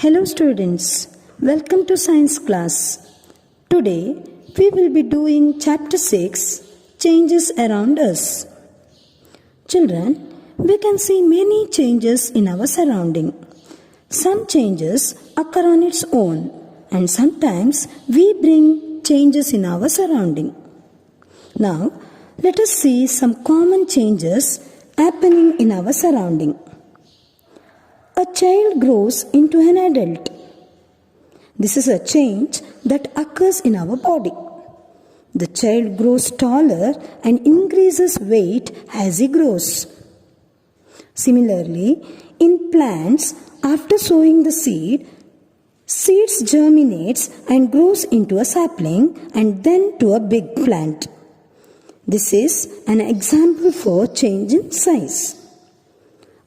Hello students, welcome to science class. Today we will be doing chapter 6, Changes Around Us. Children, we can see many changes in our surrounding. Some changes occur on its own and sometimes we bring changes in our surrounding. Now, let us see some common changes happening in our surrounding. A child grows into an adult. This is a change that occurs in our body. The child grows taller and increases weight as he grows. Similarly, in plants, after sowing the seeds germinates and grows into a sapling and then to a big plant. This is an example for change in size.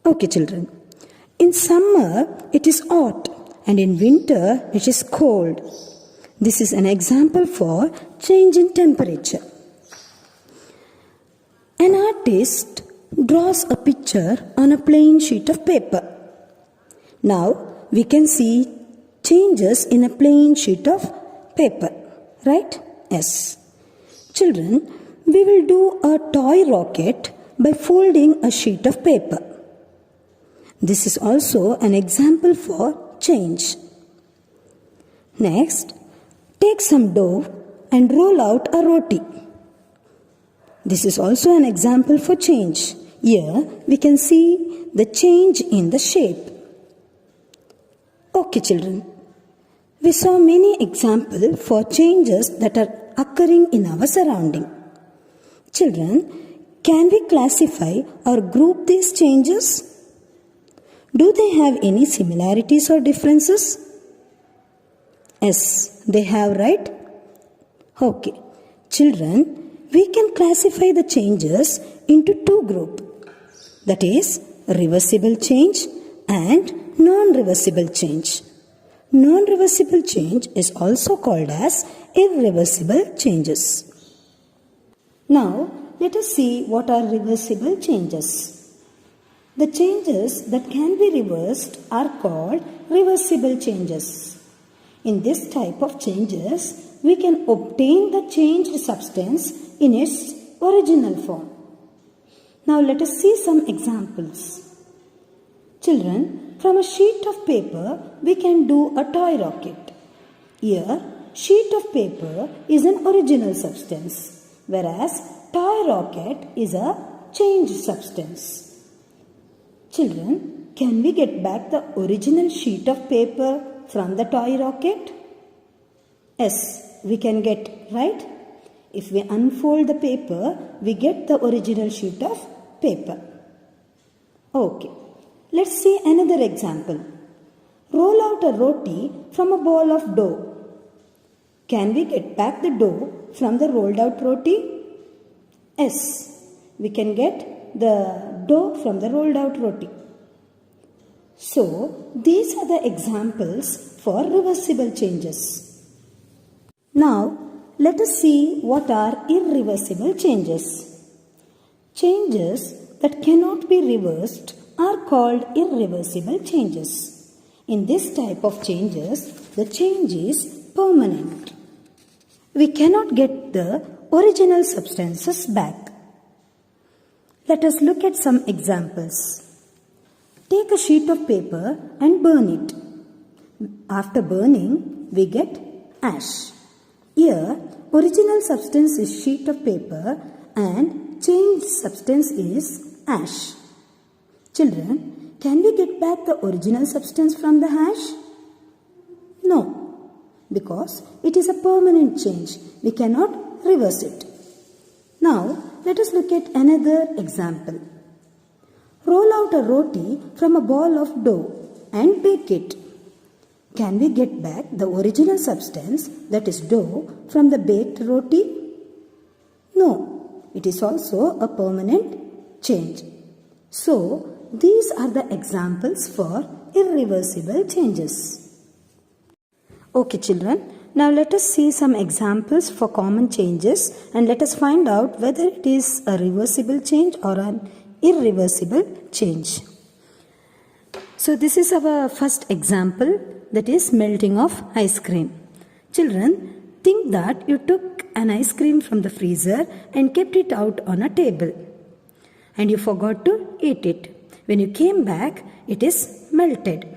Okay, children. In summer, it is hot and in winter, it is cold. This is an example for change in temperature. An artist draws a picture on a plain sheet of paper. Now, we can see changes in a plain sheet of paper, right? Yes. Children, we will do a toy rocket by folding a sheet of paper. This is also an example for change. Next, take some dough and roll out a roti. This is also an example for change. Here we can see the change in the shape. Okay, children. We saw many examples for changes that are occurring in our surrounding. Children, can we classify or group these changes? Do they have any similarities or differences? Yes, they have, right? Okay. Children, we can classify the changes into two groups. That is, reversible change and non-reversible change. Non-reversible change is also called as irreversible changes. Now, let us see what are reversible changes. The changes that can be reversed are called reversible changes. In this type of changes, we can obtain the changed substance in its original form. Now let us see some examples. Children, from a sheet of paper, we can do a toy rocket. Here, sheet of paper is an original substance, whereas toy rocket is a changed substance. Children, can we get back the original sheet of paper from the toy rocket? Yes, we can get, right? If we unfold the paper, we get the original sheet of paper. Okay, let's see another example. Roll out a roti from a ball of dough. Can we get back the dough from the rolled out roti? Yes, we can get the dough from the rolled out roti. So, these are the examples for reversible changes. Now, let us see what are irreversible changes. Changes that cannot be reversed are called irreversible changes. In this type of changes, the change is permanent. We cannot get the original substances back. Let us look at some examples. Take a sheet of paper and burn it. After burning, we get ash. Here, original substance is sheet of paper and changed substance is ash. Children, can we get back the original substance from the ash? No, because it is a permanent change. We cannot reverse it. Now, let us look at another example. Roll out a roti from a ball of dough and bake it. Can we get back the original substance, that is dough, from the baked roti? No, it is also a permanent change. So, these are the examples for irreversible changes. Okay, children. Now let us see some examples for common changes and let us find out whether it is a reversible change or an irreversible change. So this is our first example, that is melting of ice cream. Children, think that you took an ice cream from the freezer and kept it out on a table. And you forgot to eat it. When you came back, it is melted.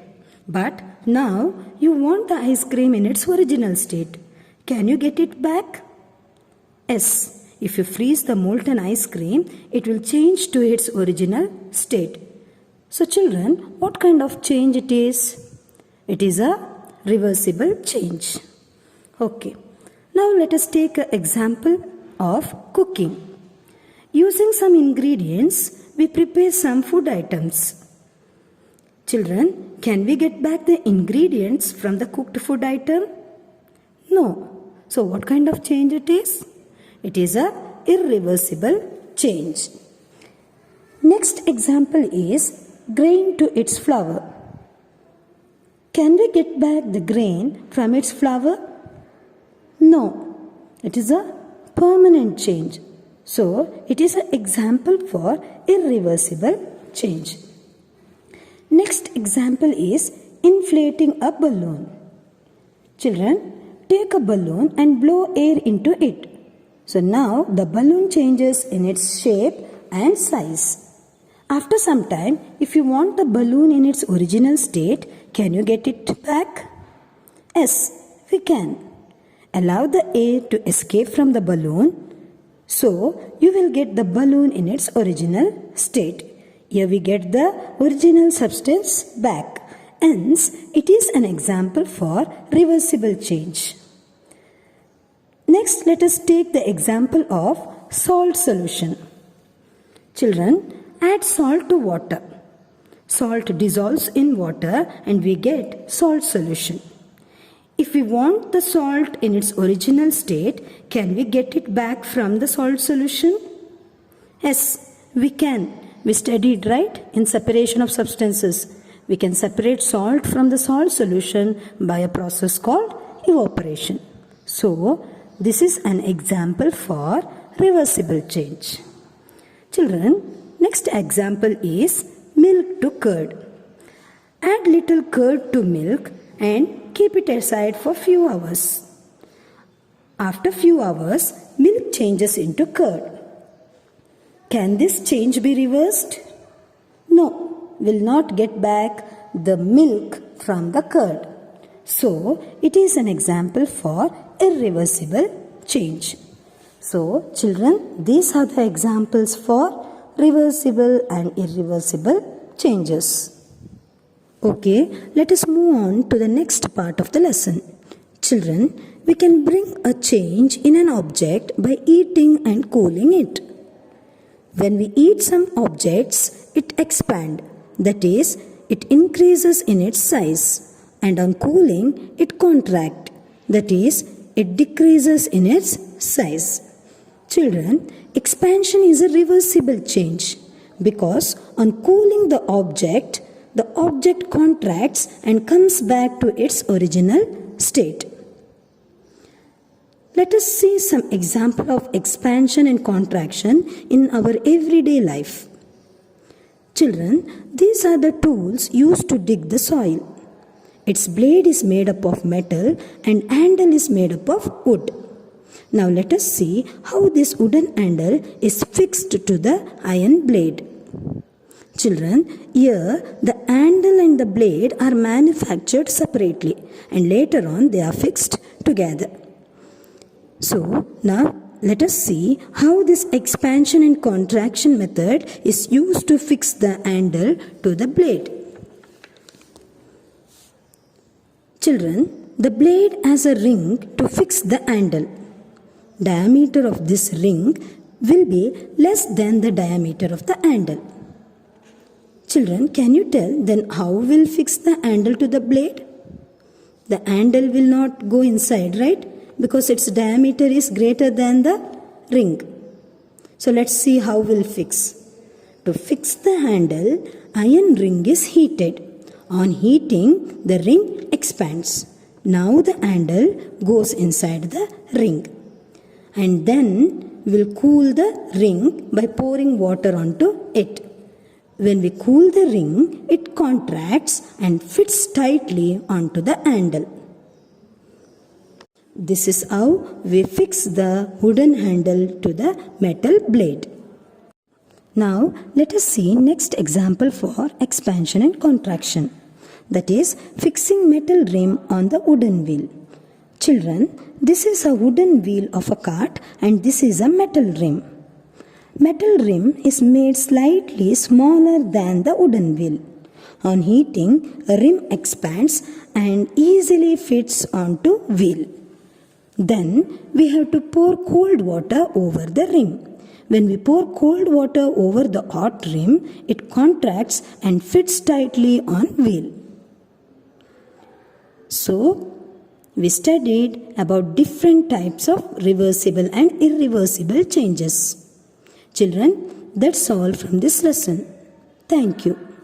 But now you want the ice cream in its original state. Can you get it back? Yes. If you freeze the molten ice cream, it will change to its original state. So children, what kind of change it is? It is a reversible change. Okay. Now let us take an example of cooking. Using some ingredients, we prepare some food items. Children, can we get back the ingredients from the cooked food item? No. So what kind of change it is? It is a irreversible change. Next example is grain to its flour. Can we get back the grain from its flour? No. It is a permanent change. So it is an example for irreversible change. Next example is inflating a balloon. Children, take a balloon and blow air into it. So now the balloon changes in its shape and size. After some time, if you want the balloon in its original state, can you get it back? Yes, we can. Allow the air to escape from the balloon, so you will get the balloon in its original state. Here we get the original substance back. Hence, it is an example for reversible change. Next, let us take the example of salt solution. Children, add salt to water. Salt dissolves in water and we get salt solution. If we want the salt in its original state, can we get it back from the salt solution? Yes, we can. We studied, right, in separation of substances. We can separate salt from the salt solution by a process called evaporation. So, this is an example for reversible change. Children, next example is milk to curd. Add little curd to milk and keep it aside for few hours. After few hours, milk changes into curd. Can this change be reversed? No, will not get back the milk from the curd. So, it is an example for irreversible change. So, children, these are the examples for reversible and irreversible changes. Okay, let us move on to the next part of the lesson. Children, we can bring a change in an object by heating and cooling it. When we heat some objects, it expands. That is, it increases in its size. And on cooling, it contracts. That is, it decreases in its size. Children, expansion is a reversible change because on cooling the object contracts and comes back to its original state. Let us see some example of expansion and contraction in our everyday life. Children, these are the tools used to dig the soil. Its blade is made up of metal and handle is made up of wood. Now let us see how this wooden handle is fixed to the iron blade. Children, here the handle and the blade are manufactured separately and later on they are fixed together. So now let us see how this expansion and contraction method is used to fix the handle to the blade. Children, the blade has a ring to fix the handle. Diameter of this ring will be less than the diameter of the handle. Children, can you tell then how we'll fix the handle to the blade? The handle will not go inside, right? Because its diameter is greater than the ring. So let's see how we'll fix. To fix the handle, iron ring is heated. On heating, the ring expands. Now the handle goes inside the ring. And then we'll cool the ring by pouring water onto it. When we cool the ring, it contracts and fits tightly onto the handle. This is how we fix the wooden handle to the metal blade. Now let us see next example for expansion and contraction. That is fixing metal rim on the wooden wheel. Children, this is a wooden wheel of a cart and this is a metal rim. Metal rim is made slightly smaller than the wooden wheel. On heating, a rim expands and easily fits onto wheel. Then we have to pour cold water over the rim. When we pour cold water over the hot rim, it contracts and fits tightly on wheel. So, we studied about different types of reversible and irreversible changes. Children, that's all from this lesson. Thank you.